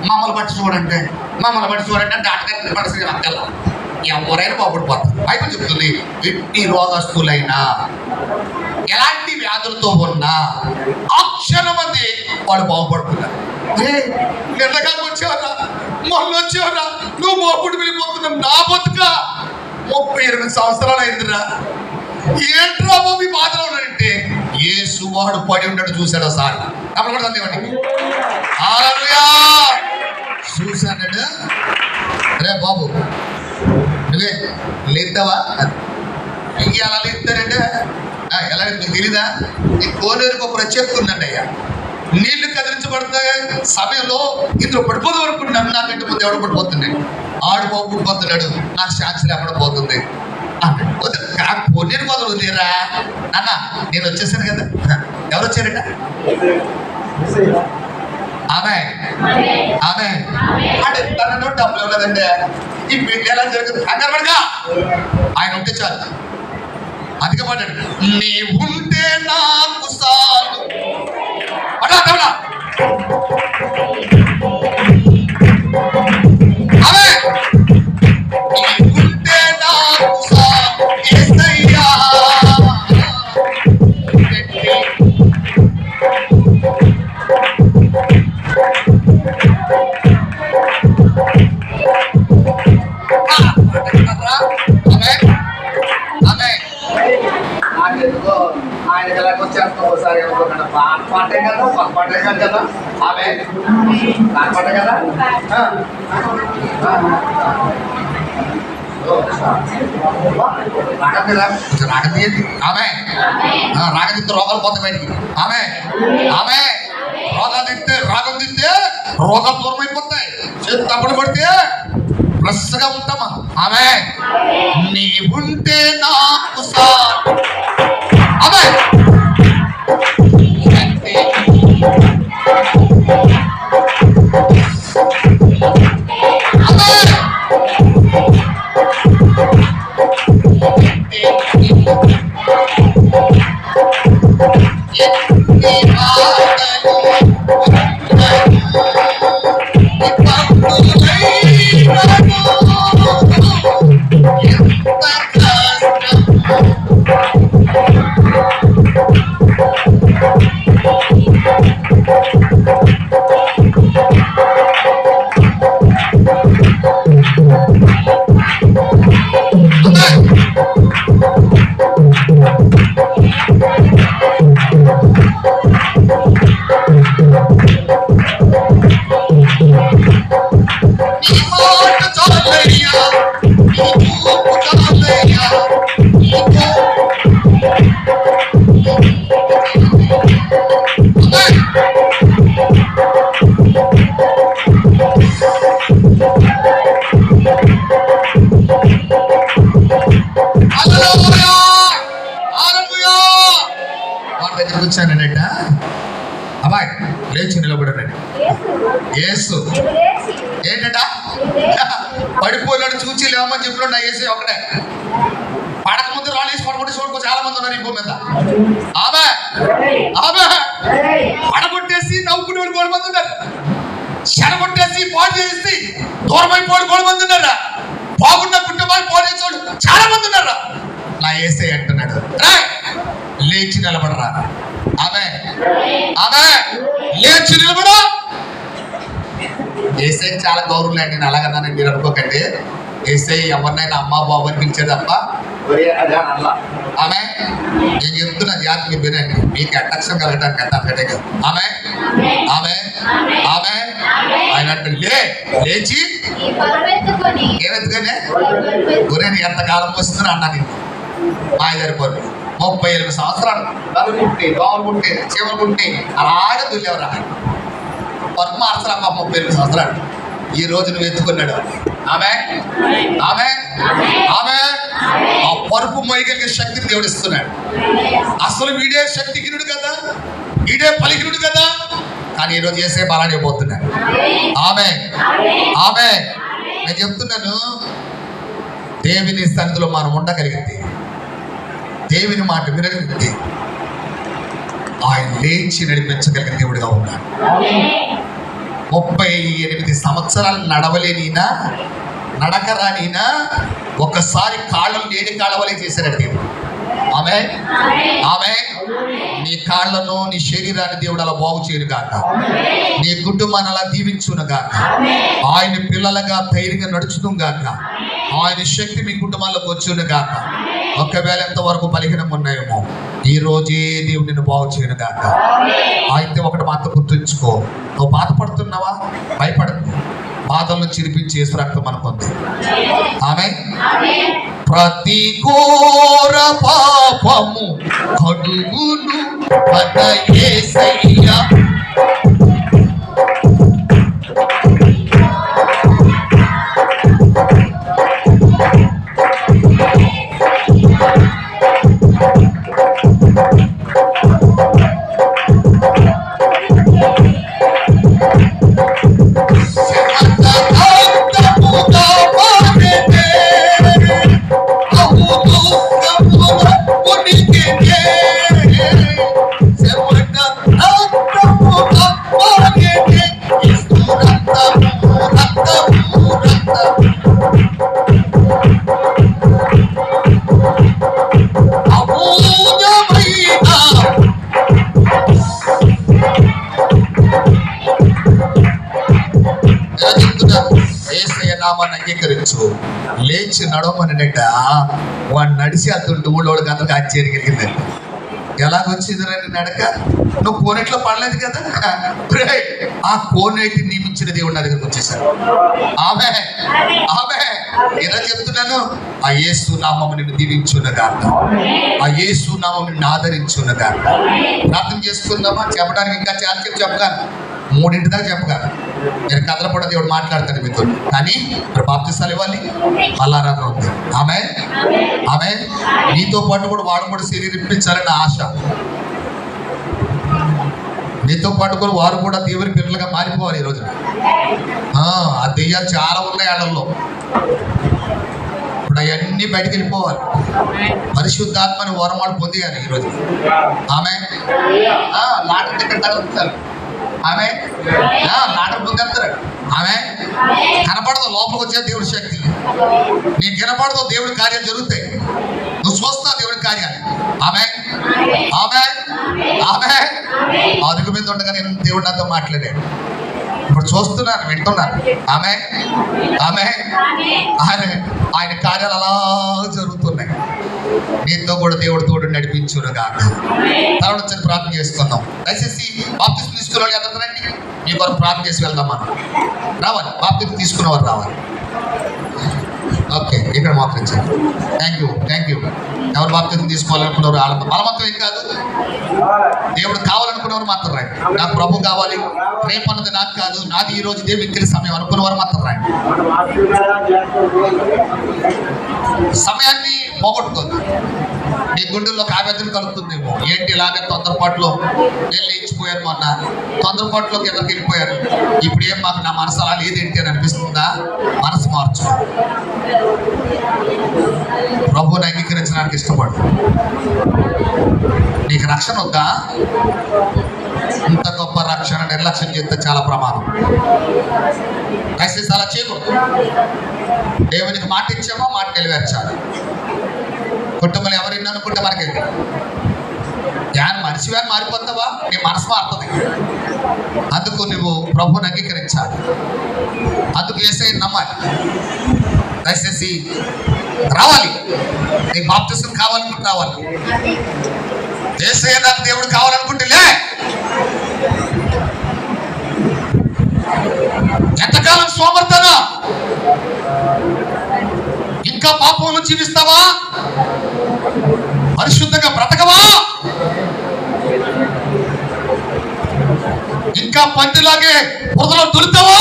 మమ్మల్ని బట్టి చూడండి డాక్టర్ గారు రికమెండేషన్ అక్కర్లా, ఎవరైనా బాగుపడిపోతారు. బైబిల్ చెప్తుంది, ఎట్టి రోగస్తులైనా ఎలాంటి వ్యాధులతో ఉన్నా ఆ క్షణం అంది వాళ్ళు బాగుపడుతున్నారు. ఎంతకాలం వచ్చేవరా, మొన్న వచ్చేవరా, నువ్వు బాగుపడి వెళ్ళిపోతున్నావు. నా బతుక 38 సంవత్సరాలు అయిందిరా, ఏంట్రా బాబు ఈ బాధలో ఉన్నాడంటే యేసు వాడు పడి ఉండడు చూశాడు సార్. అప్పుడు కూడా సందేవండి చూశాడు. రే బాబు నువ్వే లేద్దావా? ఇంక ఎలా లేస్తారంటే ఎలా మీకు తెలీదా? ఈ కోనేరుకు ఒక ప్రత్యేకత ఉందండి అయ్యా. నీళ్లు కదిలించబడితే సమయంలో ఇందులో పడిపోదు వరకు నన్ను నాకంటే ముందు ఎవడు పడిపోతున్నాడు, ఆడు బాగుపడిపోతున్నాడు, నాకు శాంతి లేకుండా పోతుంది. కోనేరు మొదలు వదిలేరా నాన్న, నేను వచ్చేసాను కదా. ఎవరు వచ్చారట? ఆమె అంటే తనలో డబ్బులు ఇవ్వలేదండి. ఈ పెళ్లి ఎలా జరుగుతుంది? అంగన్వాడిగా ఆయన ఉంటే చాలు. అందుకే పడ్డాడు, నీ ఉంటే నాకు చాలు. నీ ఉంటే నాకు చాలు యేసయ్యా. ఆయనకి ఎలాగ వచ్చేస్తాం ఒకసారి పాట కదా. ఆమె కనపడ కదా రాగతీయండి ఆమె రాగతిస్తే రోగాలు పోతాయి బయటికి ఆమె ఆమె రోగాలు తింటే రాగం తింటే రోగాలు దూరం అయిపోతాయి చేతి తప్పుడు పడితే ఫ్రెష్గా ఉంటామా ఆమె నీ ఉంటే నాకు సార్ ఆమె వచ్చానంట అబ్బాయి లేచి నిలబడానండి యేసు ఏంటంట పడిపోయినాడు చూచి లేవమని చెప్పిన యేసు ఒకటే పడక ముందు రాలేసి పడగొట్టి చూడుకో చాలా మంది ఉన్నారు ఇంకో మీద ఆమె ఆమె పడగొట్టేసి నవ్వుకునేవాడు 3 మంది ఉన్నారు చెడగొట్టేసి పాడు చేసి దూరమైపోడు 3 మంది ఉన్నారా బాగున్న కుటుంబాలు పాడు చేసేవాడు చాలా మంది ఉన్నారా నా యేసే అంటున్నాడు లేచి నిలబడరా ఆమె ఆమె లేచి నిలబడ ఏసై చాలా గౌరవం లేండి నేను అలాగన్నానని మీరు అనుకోకండి ఏసై ఎవరినైనా అమ్మ బాబు అని పిలిచే తప్ప ఆమె నేను చెప్తున్న జాతికి వినండి మీకు అటక్షం కలగటానికి అంత అంతటే కాదు ఆమె ఆమె ఆమె ఆయన అంటే లేచి ఏమెత్తుకనే గురే ఎంతకాలం వస్తుందని అన్నా నేను మాయదారిపోరు 38 సంవత్సరాలు నలుగుంటే దోమలుంటే చీమలుంటే అలాగే దుల్లేవరా పరుపు మార్చరాక 38 సంవత్సరాలు ఈ రోజు నువ్వు ఎత్తుకున్నాడు ఆమె ఆమె ఆమె ఆ పరుపు మొయ్యగలిగే శక్తిని దేవుడు ఇస్తున్నాడు అసలు వీడే శక్తిహీనుడు కదా వీడే పలికినుడు కదా కానీ ఈరోజు చేసే బలాన్ని పోతున్నాడు ఆమె ఆమె నేను చెప్తున్నాను దేవుని సన్నిధిలో మనం ఉండగలిగింది దేవుని మాట వినగలిగితే ఆయన లేచి నడిపించగలిగిన దేవుడిగా ఉన్నాడు 38 సంవత్సరాలు నడవలేనినా నడకరానినా ఒకసారి కాళ్ళను లేని కాళ్ళవలే చేశాడు దేవుడు ఆమె ఆమె నీ కాళ్ళను నీ శరీరాన్ని దేవుడు అలా బాగు చేయను గాక నీ కుటుంబాన్ని అలా దీవించును గాక ఆయన పిల్లలుగా ధైర్యంగా నడుచును గాక ఆయన శక్తి మీ కుటుంబాల్లోకి వచ్చును గాక ఒకవేళ ఎంతవరకు బలహీనం ఉన్నాయేమో ఈ రోజే దేవుడు నిన్ను బాగు చేయను గాక అయితే ఒకటి మాత్రం గుర్తుంచుకో నువ్వు బాధపడుతున్నావా భయపడకు బాధలను చిరిపించి యేసు రక్తం మనకుంది ఆమె ప్రతి ఘోర పాపము కడుగును మన యేసయ్య అంగీకరించు లేచి నడవమనిట వాడు నడిచి అతుంటే ఊళ్ళోడికి అందరికి ఆశ్చర్యం కలిగిందండి ఎలాగొచ్చింది రండి నడక? నువ్వు కోనేట్లో పడలేదు కదా. ఆ కోనేటి నియమించిన దేవుడు నా దగ్గరకు వచ్చేసాడు. ఆమె ఆమె ఎలా చెప్తున్నాను, ఆ యేసు నామము నిన్ను దీవించున్నగా, ఆ యేసు నామము నిన్ను ఆదరించున్నగా. ప్రార్థన చేసుకుందామా? చెప్పడానికి ఇంకా చాలా చెప్పగాను, 3 దాకా చెప్పగాను. నేను కథలు కూడా దేవుడు మాట్లాడతాడు మీతో. కానీ మరి బాప్తిసాలు ఇవ్వాలి, మల్లారాధన ఉంది. ఆమె ఆమె నీతో పాటు కూడా వాడు కూడా శరీరం ఇప్పించాలని ఆశ. నీతో పాటు కూడా వారు కూడా దేవుని పిల్లలుగా మారిపోవాలి ఈరోజు. ఆ దెయ్యాలు చాలా ఉన్నాయి వాళ్ళల్లో. ఇప్పుడు అవన్నీ బయటికి వెళ్ళిపోవాలి. పరిశుద్ధాత్మని వరమాలు పొందియాలి ఈరోజు. ఆమె లాటరీ టికెట్ తగ్గుతారు. ఆమె లాటరీ పొందేస్తారు. ఆమె కనపడదు, లోపలికి వచ్చే దేవుడి శక్తి నీకు వినపడదు. దేవుడి కార్యాలు జరుగుతాయి, నువ్వు చూస్తావు దేవుడి కార్యాలు. ఆమె ఆమె ఆమె అదుగు మీద ఉండగా నేను దేవుడు నాతో మాట్లాడాడు. ఇప్పుడు చూస్తున్నాను, వింటున్నాను. ఆమె ఆమె ఆయన కార్యాలు అలా జరుగుతున్నాయి. నీతో కూడా దేవుడు తోడు నడిపించునుగా. తర్వాత వచ్చి ప్రార్థన చేసుకుందాం. దయచేసి బాప్తిసం తీసుకునే వాళ్ళు ఎదరండి, మీ కొరకు ప్రార్థన చేసి వెళ్దాం. మనం రావాలి, బాప్తిసం తీసుకునేవారు రావాలి. ఓకే, ఇక్కడ మోకరించండి. Thank you. ఎవరు బాప్తిసం తీసుకోవాలనుకున్నారు వాళ్ళ బలవంతం ఏం కాదు. దేవుడు కావాలనుకున్నవారు మాత్రం రండి. నాకు ప్రభు కావాలి, రేపు అన్నది నాకు కాదు, నాది ఈ రోజు దేవుడు మిక్కిలి సమయం అనుకున్నవారు మాత్రం రండి. సమయాన్ని పోగొట్టుకోద్దు. నీ గుండెల్లో కావ్యతను కలుగుతుందేమో. ఏంటి ఇలాగే తొందరపాటులో నేను ఇచ్చిపోయాను, మొన్న తొందరపాటులోకి ఎవరికి వెళ్ళిపోయారు, ఇప్పుడు ఏం మాకు నా మనసు అలా లేదేంటి అని అనిపిస్తుందా? మనసు మార్చు. ప్రభువుని అంగీకరించడానికి ఇష్టపడు. నీకు రక్షణ వద్దా? ఇంత గొప్ప రక్షణ నిర్లక్ష్యం చేస్తే చాలా ప్రమాదం. దయచేసి అలా చేయకూడదు. దేవునికి మాట ఇచ్చామో మాట నెరవేర్చాలి. కుటుంబంలో ఎవరిని అనుకుంటే మనకేంటి? మనిషి వ్యాన్ మారిపోతావా? నీ మనసు మారుతుంది. అందుకు నువ్వు ప్రభువుని అంగీకరించాలి. అందుకు యేసయ్యని నమ్మాలి. దయచేసి రావాలి. నీకు బాప్తిసం కావాలనుకుంటే రావాలి. యేసయ్య నాకు దేవుడు కావాలనుకుంటే లే. ఎంతకాలం సోమర్తనా? ఇంకా పాపంలో జీవిస్తావా? పరిశుద్ధంగా బ్రతకవా? ఇంకా పందిలాగే బురదలో దొరుకుతావా?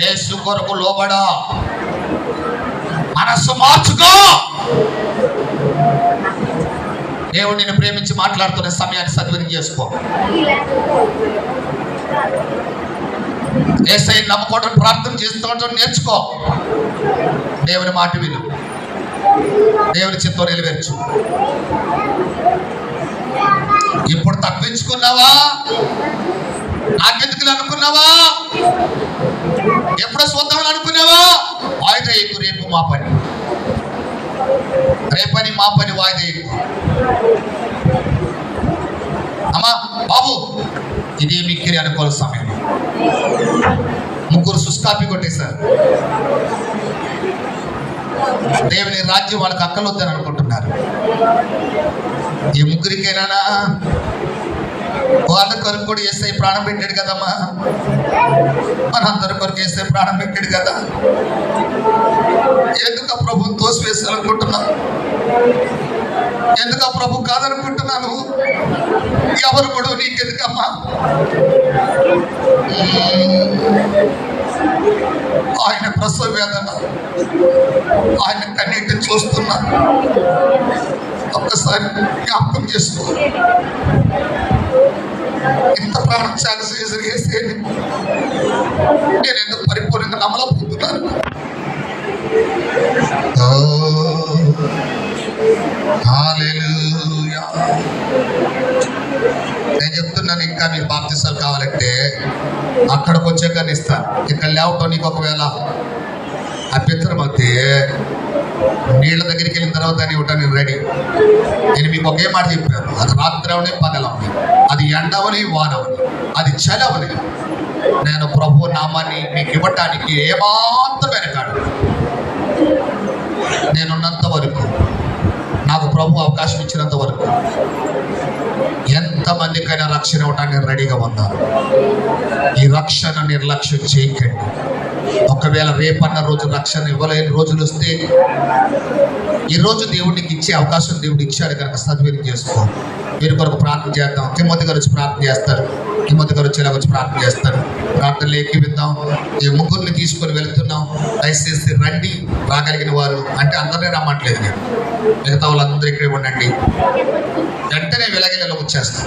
యేసు కొరకు లోబడా, మనస్సు మార్చుకో. దేవుడు నిన్ను ప్రేమించి మాట్లాడుతున్న సమయాన్ని సద్వినియోగం చేసుకో. యేసయ్యని నమ్ముకోవడం, ప్రార్థన చేసుకోవడం నేర్చుకో. దేవుని మాట విను, దేవుని చిత్తం నెరవేర్చు. ఇప్పుడు తప్పించుకున్నావా? నాకెందుకు అనుకున్నావా? ఎప్పుడో చూద్దామని అనుకున్నావా? వాయిదా ఎక్కువ. రేపు మా పని, రేపని మా పని వాయిదా ఎక్కువ. అమ్మా బాబు, ఇది మిక్కిరి అనుకోని సమయం. 3 సుస్కాపీ కొట్టేశారు. దేవుని రాజ్యం వాళ్ళకి అక్కలొద్దని అనుకుంటున్నారు. ఈ 3కైనా వాళ్ళ కొరకు కూడా యేసయ్య ప్రాణం పెట్టాడు కదమ్మా. మనందరి కొరకు యేసయ్య ప్రాణం పెట్టాడు కదా. ఎందుకు ప్రభుని తోసివేసాలనుకుంటున్నాను? ఎందుకు ప్రభు కాదనుకుంటున్నాను? ఎవరు కూడా నీకెందుకమ్మా? ఆయన ప్రసవ వేదన, ఆయన కన్నీటిని చూస్తున్నా. ఒక్కసారి జ్ఞాపకం చేసుకో. ఇంత ప్రాణం త్యాగం చేసి నేను ఎందుకు పరిపూర్ణంగా నమ్మలేకపోతున్నాను? హల్లెలూయా. నేను చెప్తున్నాను, ఇంకా మీకు బాప్తిసాలు కావాలంటే అక్కడికి వచ్చాక ఇస్తాను. ఇక్కడ లేవటం నీకు ఒకవేళ అభ్యంతరం అయితే నీళ్ళ దగ్గరికి వెళ్ళిన తర్వాత అని ఇవ్వటానికి రెడీ. నేను మీకు ఒకే మాట చెప్పాను, అది రాత్రి అవని పగలవని, అది ఎండవని వానవని, అది చలవని, నేను ప్రభు నామాన్ని మీకు ఇవ్వటానికి ఏమాత్రం వెనకాడు. నేనున్నంత వరకు, నాకు ప్రభు అవకాశం ఇచ్చినంత వరకు ఎంతమందికైనా రక్షణ ఇవ్వడానికి రెడీగా ఉన్నాను. ఈ రక్షణ నిర్లక్ష్యం చేయకండి. ఒకవేళ రేపన్న రోజు రక్షణ ఇవ్వలేని రోజులు వస్తే, ఈరోజు దేవుడికి ఇచ్చే అవకాశం దేవుడు ఇచ్చాడు కనుక సద్వినియోగం చేసుకో. వీరి కొరకు ప్రార్థన చేద్దాం. తిమ్మతి గారు వచ్చి ప్రార్థన చేస్తారు. తిమ్మతి గారు వచ్చి ఇలా వచ్చి ప్రార్థన చేస్తారు. ప్రార్థనలు ఏకీవిద్దాం. ఈ ముగ్గురిని తీసుకొని వెళుతున్నాం. దయచేసి రండి, రాగలిగిన వారు. అంటే అందరినీ రమ్మట్లేదు నేను, మిగతా వాళ్ళందరూ ఇక్కడే ఉండండి. వెంటనే వెలగిలలో వచ్చేస్తాం.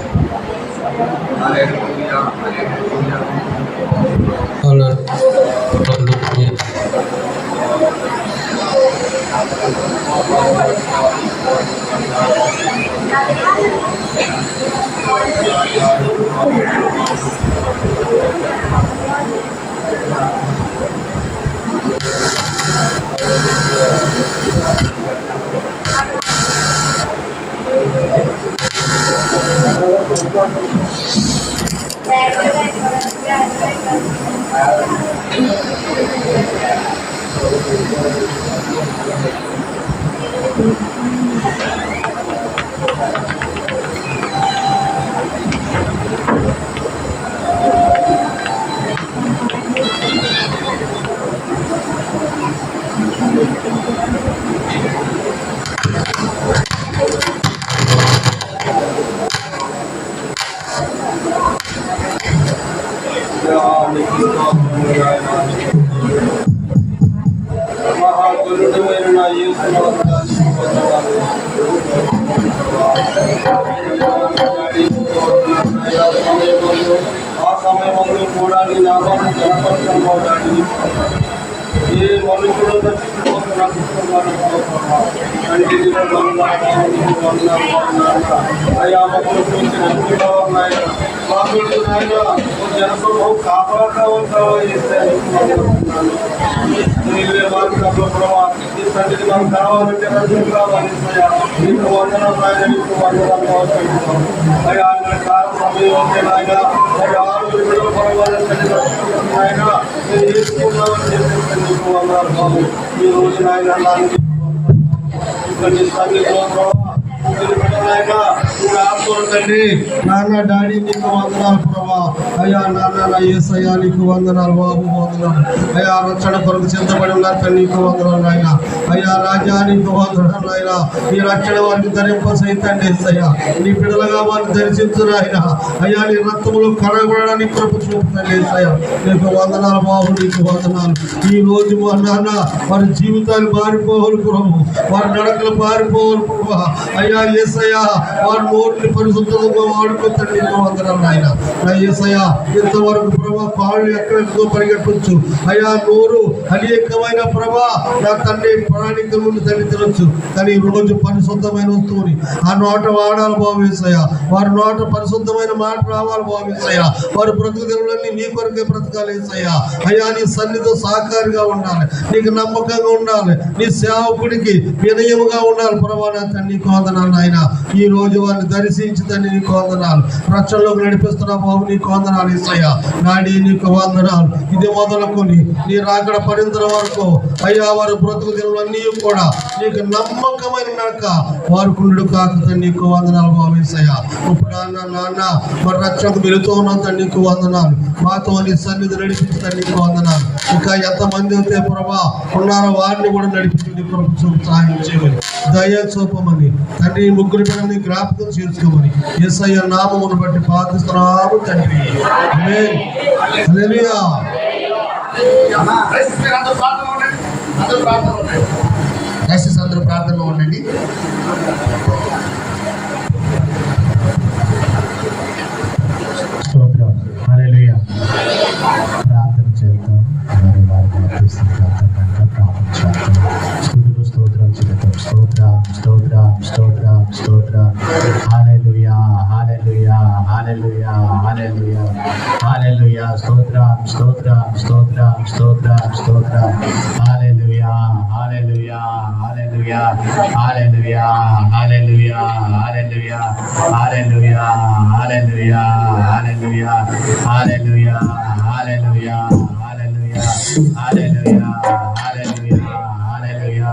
ఆ సమయంలో కూడా నీ నామాన్ని కనపరచబోదాన్ని ఏ మనుషులు అయ్యా మమ్మల్ని చూసి నచ్చుకోవాలన్నాయన జనతో కాపాడుతూ ఉంటావా నీళ్ళే మార్గంలో ప్రభావ ఈ సన్నిధి మనం కావాలంటే రక్షణ కావాలి. నీకు వందనాలు ఆయన, నీకు వందనాలు కావచ్చు. అయ్యా ఆయన కాలం సమయం ఉంటే నాయన అయ్యా ఆరుగురు విడుదల పడవాలని ఆయన నేను తీసుకున్నామని చెప్పి నీకు వందనాలు కాదు. ఈ రోజు నాయన సన్నిధిలో ప్రభావ తండ్రి నాన్న డాడీ నీకు వందనాలు ప్రభా. అయ్యా నాన్న యేసయ్యా నీకు వందనాలు బాబు, వందనాలు అయ్యా. రక్షణ కొరకు సిద్ధపడి ఉన్నారు నీకు వందనాలు నాయన. అయ్యా రాజా నీకు వందనాలు నాయన. నీ రక్షణ వారిని ధరింప సైతండి యేసయ్యా. నీ పిల్లలుగా వారిని దర్శించు నాయన. అయ్యా నీ రక్తములు కడగబడడానికి కృప చూపుతండి యేసయ్యా. నీకు వందనాలు బాబు, నీకు వందనాలు. ఈ రోజు మా నాన్న వారి జీవితాలు మారిపోవాలి ప్రభు, వారి నడకలు మారిపోవాలి ప్రభా. అయ్యా యేసయ్యా వారి నోటిని పరిశుద్ధంగా వాడుకోతండి నీకు వందనాలు నాయన. నా యేసయ్యా ఇంతవరకు ప్రభా కాళ్ళు ఎక్కడెక్కడో పరిగెట్టవచ్చు. అయ్యా నోరు అనేకమైన ప్రభా నా తండ్రి ప్రణాళిక నుండి తల్లి తినొచ్చు, కానీ ఈ రోజు పరిశుద్ధమైన వస్తువుని ఆ నోట వాడాలి బాబు యేసయ్యా. వారి నోట పరిశుద్ధమైన మాట రావాలి బాబు యేసయ్యా. వారి బ్రతుకుదలన్నీ నీ కొరకే బ్రతకాలి యేసయ్యా. అయ్యా నీ సన్నిధితో సహకారిగా ఉండాలి, నీకు నమ్మకంగా ఉండాలి, నీ సేవకుడికి వినయముగా ఉండాలి ప్రభా. నా తండ్రి నీకు వందనాలు నాయన. ఈ రోజు వారిని దర్శించి తండ్రి నీకు వందనాలు. రక్షణలోకి నడిపిస్తున్నా బాబు నీకు వందనాలు యేసయ్యా. నాడి నీకు వందనాలు. ఇది మొదలుకొని నీ రాకడ పడింతల వరకు అయ్యా వారి బ్రతుకు దినలన్నీ కూడా నీకు నమ్మకమైన నడక వారు కుండు కాక తండ్రి నీకు వందనాలు బాబు యేసయ్యా. ఇప్పుడు నాన్న మరి రక్షణకు వెళుతూ ఉన్నాం తండ్రి నీకు వందనాలు. మాతో నీ సన్నిధి నడిపించి తండ్రి నీకు వందనాలు. ఇంకా ఎంతమంది అయితే ప్రభా ఉన్నారో వారిని కూడా నడిపించి నీ ప్రభుత్వం సహాయం చేయమని, దయ చూపమని తండ్రి ముగ్గురు పిల్లల్ని జ్ఞాపకం చేసుకోమని యేసయ్య నామమును బట్టి ప్రార్థిస్తున్నాము తండ్రి. ఆమేన్. హల్లెలూయా. అందరూ ప్రార్థనలో ఉండండి. హల్లెలూయా. ప్రార్థన చేద్దాం. స్తుతులు స్తోత్రం చెల్లిద్దాం. స్తోత్రం స్తోత్రం స్తోత్రం స్తోత్రం. హల్లెలూయా హల్లెలూయా హల్లెలూయా హల్లెలూయా హల్లెలూయా. స్తోత్రం స్తోత్రం స్తోత్రం స్తోత్రం స్తోత్రం. హల్లెలూయా హల్లెలూయా హల్లెలూయా హల్లెలూయా హల్లెలూయా హల్లెలూయా హల్లెలూయా హల్లెలూయా హల్లెలూయా హల్లెలూయా హల్లెలూయా హల్లెలూయా హల్లెలూయా హల్లెలూయా హల్లెలూయా